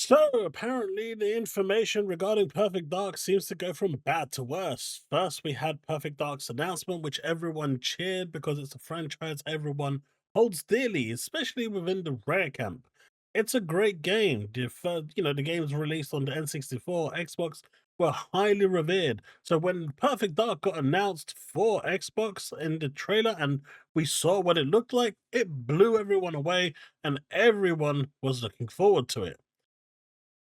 So, apparently, the information regarding Perfect Dark seems to go from bad to worse. First, we had Perfect Dark's announcement, which everyone cheered because it's a franchise everyone holds dearly, especially within the Rare camp. It's a great game. The games released on the N64, Xbox were highly revered. So when Perfect Dark got announced for Xbox in the trailer and we saw what it looked like, it blew everyone away and everyone was looking forward to it.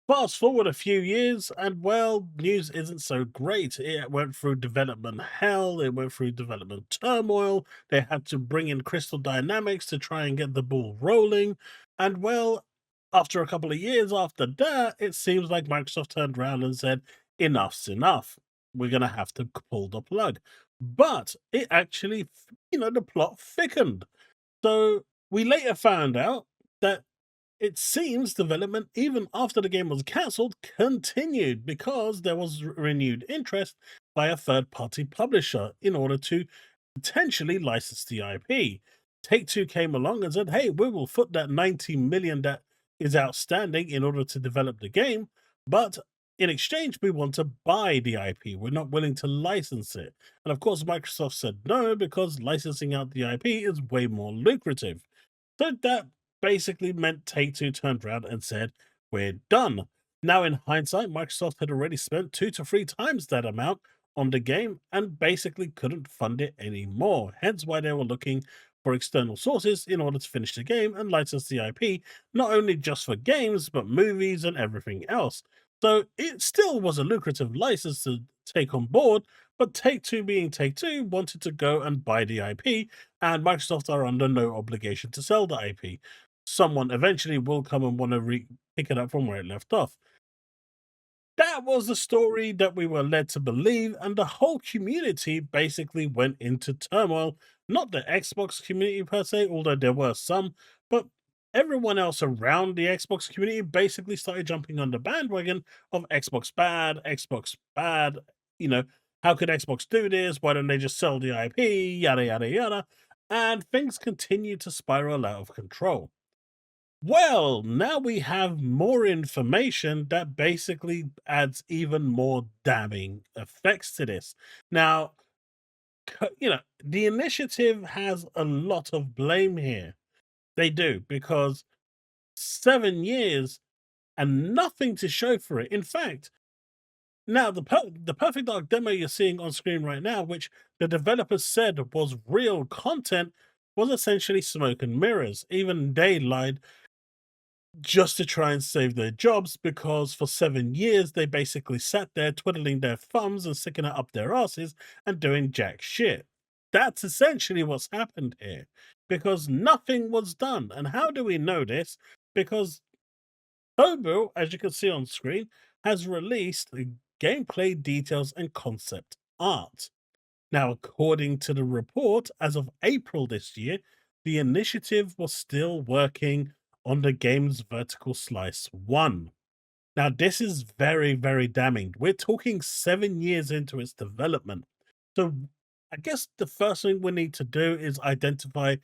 Fast forward a few years, and well, news isn't so great. It went through development hell, it went through development turmoil. They had to bring in Crystal Dynamics to try and get the ball rolling. And well, after a couple of years after that, it seems like Microsoft turned around and said, enough's enough. We're going to have to pull the plug. But it actually, the plot thickened. So we later found out that it seems development, even after the game was cancelled, continued because there was renewed interest by a third party publisher in order to potentially license the IP. Take Two came along and said, hey, we will foot that 90 million that is outstanding in order to develop the game, but in exchange, we want to buy the IP. We're not willing to license it. And of course, Microsoft said no because licensing out the IP is way more lucrative. So that basically meant Take Two turned around and said, we're done. Now, in hindsight, Microsoft had already spent 2 to 3 times that amount on the game and basically couldn't fund it anymore. Hence why they were looking for external sources in order to finish the game and license the IP, not only just for games, but movies and everything else. So it still was a lucrative license to take on board, but Take Two, being Take Two, wanted to go and buy the IP, and Microsoft are under no obligation to sell the IP. Someone eventually will come and want to pick it up from where it left off. That was the story that we were led to believe, and the whole community basically went into turmoil. Not the Xbox community per se, although there were some, but everyone else around the Xbox community basically started jumping on the bandwagon of Xbox bad, Xbox bad. You know, how could Xbox do this? Why don't they just sell the IP? Yada, yada, yada. And things continued to spiral out of control. Well, now we have more information that basically adds even more damning effects to this. Now, the initiative has a lot of blame here. They do, because 7 years and nothing to show for it. In fact, now the Perfect Dark demo you're seeing on screen right now, which the developers said was real content, was essentially smoke and mirrors. Even they lied just to try and save their jobs, because for 7 years they basically sat there twiddling their thumbs and sticking it up their asses and doing jack shit. That's essentially what's happened here, because nothing was done. And how do we know this? Because Tobu, as you can see on screen, has released gameplay details and concept art. Now, according to the report, as of April this year, the initiative was still working on the game's vertical slice 1. Now, this is very, very damning. We're talking 7 years into its development. So, I guess the first thing we need to do is identify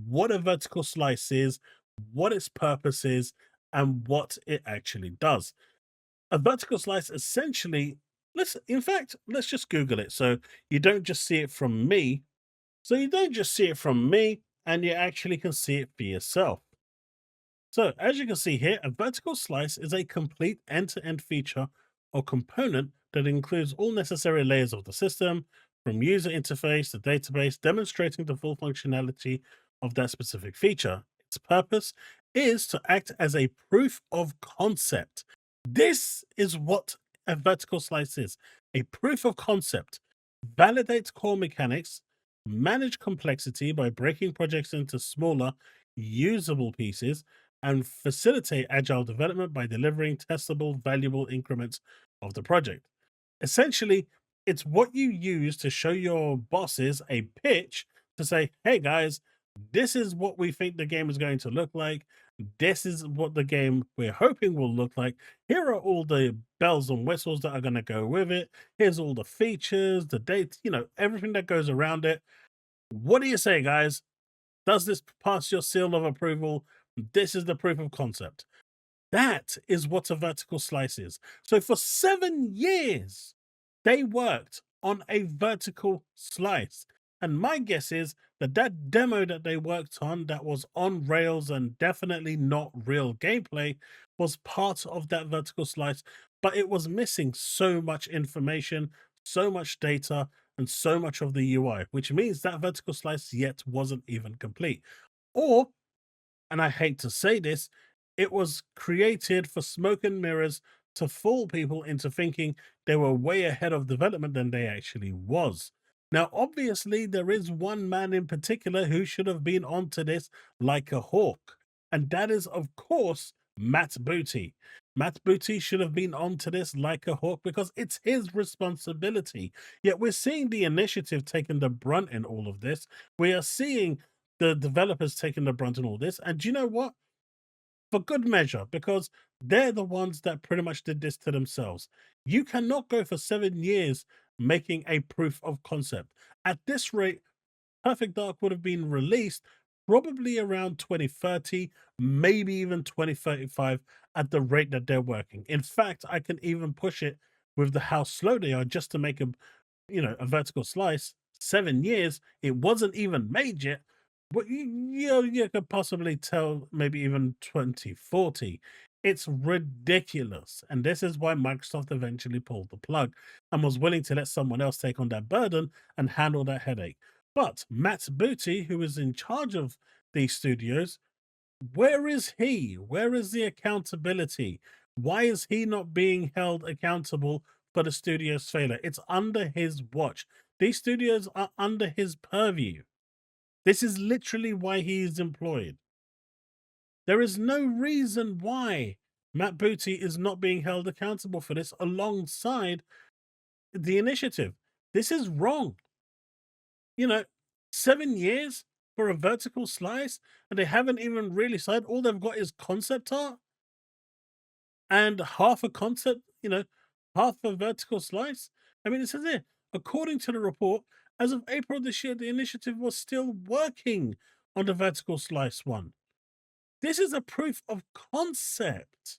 what a vertical slice is, what its purpose is, and what it actually does. A vertical slice essentially, let's just Google it. So you don't just see it from me. So you don't just see it from me, and you actually can see it for yourself. So as you can see here, a vertical slice is a complete end-to-end feature or component that includes all necessary layers of the system, from user interface to database, demonstrating the full functionality of that specific feature. Its purpose is to act as a proof of concept. This is what a vertical slice is: a proof of concept. Validates core mechanics, manage complexity by breaking projects into smaller, usable pieces, and facilitate agile development by delivering testable, valuable increments of the project. Essentially, it's what you use to show your bosses a pitch to say, hey guys, this is what we think the game is going to look like. This is what the game we're hoping will look like. Here are all the bells and whistles that are going to go with it. Here's all the features, the date, everything that goes around it. What do you say, guys? Does this pass your seal of approval? This is the proof of concept. That is what a vertical slice is. So for 7 years, they worked on a vertical slice. And my guess is that that demo that they worked on that was on Rails and definitely not real gameplay was part of that vertical slice, but it was missing so much information, so much data, and so much of the UI, which means that vertical slice yet wasn't even complete. Or, and I hate to say this, it was created for smoke and mirrors to fool people into thinking they were way ahead of development than they actually was. Now, obviously, there is one man in particular who should have been onto this like a hawk, and that is, of course, Matt Booty. Matt Booty should have been onto this like a hawk because it's his responsibility. Yet we're seeing the initiative taking the brunt in all of this. We are seeing the developers taking the brunt in all this. And do you know what? For good measure, because they're the ones that pretty much did this to themselves. You cannot go for 7 years making a proof of concept. At this rate, Perfect Dark would have been released probably around 2030, maybe even 2035 at the rate that they're working. In fact, I can even push it with the how slow they are just to make a vertical slice. 7 years, it wasn't even made yet. But you could possibly tell maybe even 2040. It's ridiculous. And this is why Microsoft eventually pulled the plug and was willing to let someone else take on that burden and handle that headache. But Matt Booty, who is in charge of these studios, where is he? Where is the accountability? Why is he not being held accountable for the studio's failure? It's under his watch. These studios are under his purview. This is literally why he is employed. There is no reason why Matt Booty is not being held accountable for this alongside the initiative. This is wrong. You know, 7 years for a vertical slice, and they haven't even really said all they've got is concept art and half a concept, half a vertical slice. I mean, it says here, according to the report, as of April this year, the initiative was still working on the vertical slice one. This is a proof of concept.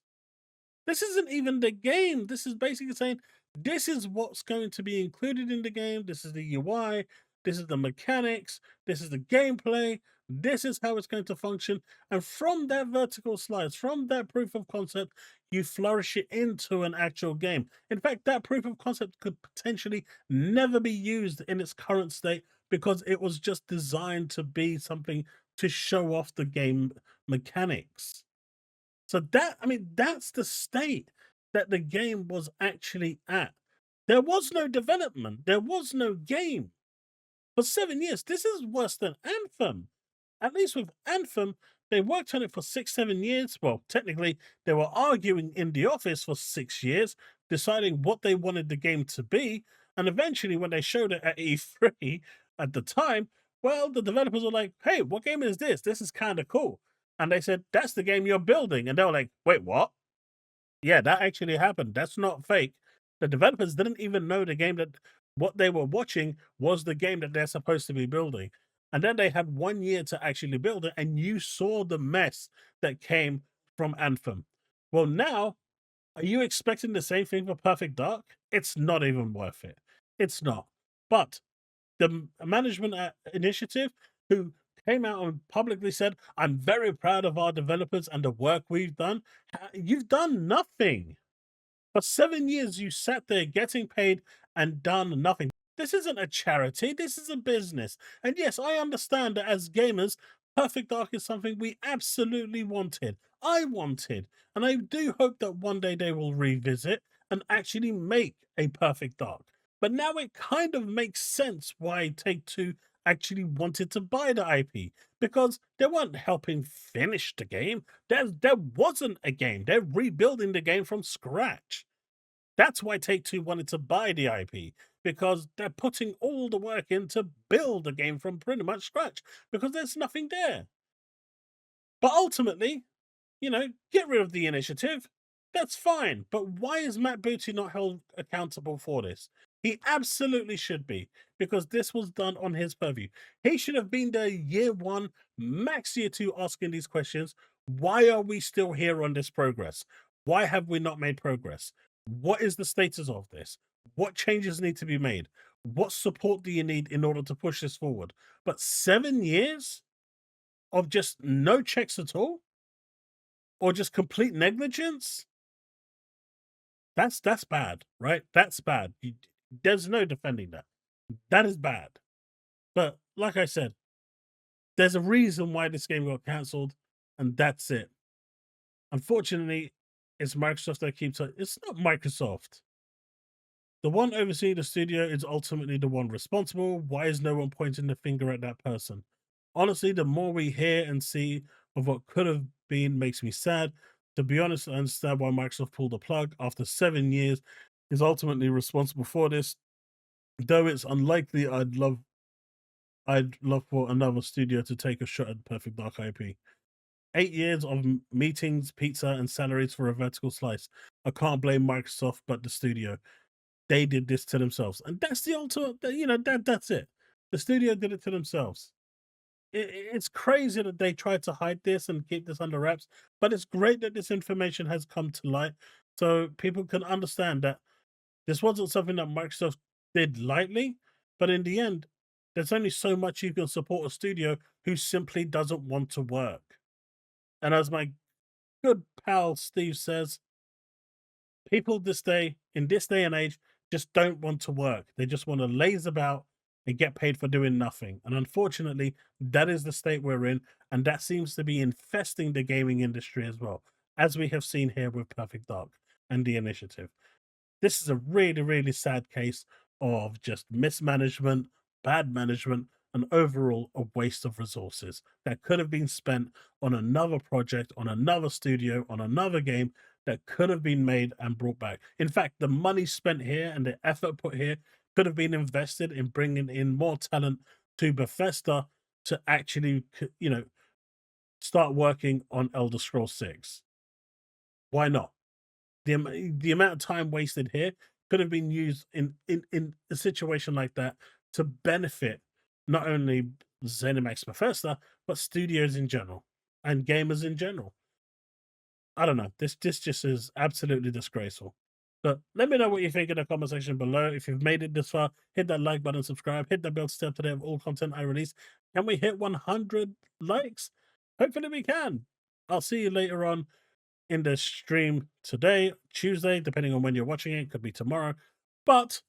This isn't even the game. This is basically saying this is what's going to be included in the game. This is the UI. This is the mechanics. This is the gameplay. This is how it's going to function. And from that vertical slice, from that proof of concept, you flourish it into an actual game. In fact, that proof of concept could potentially never be used in its current state because it was just designed to be something to show off the game mechanics. So that's the state that the game was actually at. There was no development, there was no game for 7 years. This is worse than Anthem. At least with Anthem, they worked on it for 6, 7 years. Well, technically, they were arguing in the office for 6 years, deciding what they wanted the game to be. And eventually, when they showed it at E3 at the time, well, the developers were like, hey, what game is this? This is kind of cool. And they said, that's the game you're building. And they were like, wait, what? Yeah, that actually happened. That's not fake. The developers didn't even know the game that what they were watching was the game that they're supposed to be building. And then they had 1 year to actually build it, and you saw the mess that came from Anthem. Well, now, are you expecting the same thing for Perfect Dark? It's not even worth it. It's not. But the management initiative who came out and publicly said, I'm very proud of our developers and the work we've done. You've done nothing. For 7 years, you sat there getting paid and done nothing. This isn't a charity, this is a business. And yes, I understand that as gamers, Perfect Dark is something we absolutely wanted. I wanted. And I do hope that one day they will revisit and actually make a Perfect Dark. But now it kind of makes sense why Take Two actually wanted to buy the IP because they weren't helping finish the game. There wasn't a game. They're rebuilding the game from scratch. That's why Take Two wanted to buy the IP because they're putting all the work in to build the game from pretty much scratch because there's nothing there. But ultimately, get rid of the initiative. That's fine. But why is Matt Booty not held accountable for this? He absolutely should be, because this was done on his purview. He should have been there year one, max year two, asking these questions. Why are we still here on this progress? Why have we not made progress? What is the status of this? What changes need to be made? What support do you need in order to push this forward? But 7 years of just no checks at all, or just complete negligence? That's bad, right? That's bad. There's no defending that. That is bad. But like I said, there's a reason why this game got cancelled, and that's it. Unfortunately, it's Microsoft that keeps it. It's not Microsoft. The one overseeing the studio is ultimately the one responsible. Why is no one pointing the finger at that person? Honestly, the more we hear and see of what could have been makes me sad. To be honest, I understand why Microsoft pulled the plug after 7 years is ultimately responsible for this. Though it's unlikely, I'd love for another studio to take a shot at Perfect Dark IP. 8 years of meetings, pizza, and salaries for a vertical slice. I can't blame Microsoft, but the studio. They did this to themselves, and that's the ultimate. That's it. The studio did it to themselves. It's crazy that they tried to hide this and keep this under wraps, but it's great that this information has come to light, so people can understand that this wasn't something that Microsoft did lightly. But in the end, there's only so much you can support a studio who simply doesn't want to work. And as my good pal Steve says, people in this day and age, just don't want to work. They just want to laze about and get paid for doing nothing. And unfortunately, that is the state we're in. And that seems to be infesting the gaming industry as well, as we have seen here with Perfect Dark and the initiative. This is a really, really sad case of just mismanagement, bad management, and overall a waste of resources that could have been spent on another project, on another studio, on another game that could have been made and brought back. In fact, the money spent here and the effort put here could have been invested in bringing in more talent to Bethesda to actually, start working on Elder Scrolls 6. Why not? The amount of time wasted here could have been used in a situation like that to benefit not only ZeniMax Bethesda, but studios in general and gamers in general. I don't know. This just is absolutely disgraceful. But let me know what you think in the comment section below. If you've made it this far, hit that like button, subscribe, hit that bell to stay up to date with all content I release. Can we hit 100 likes? Hopefully we can. I'll see you later on in the stream today, Tuesday, depending on when you're watching it. Could be tomorrow. But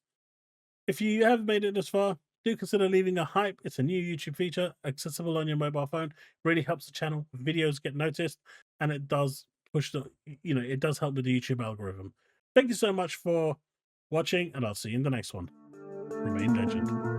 if you have made it this far, do consider leaving a hype. It's a new YouTube feature accessible on your mobile phone. Really helps the channel. Videos get noticed, and it does push it does help with the YouTube algorithm. Thank you so much for watching, and I'll see you in the next one. Remain legend.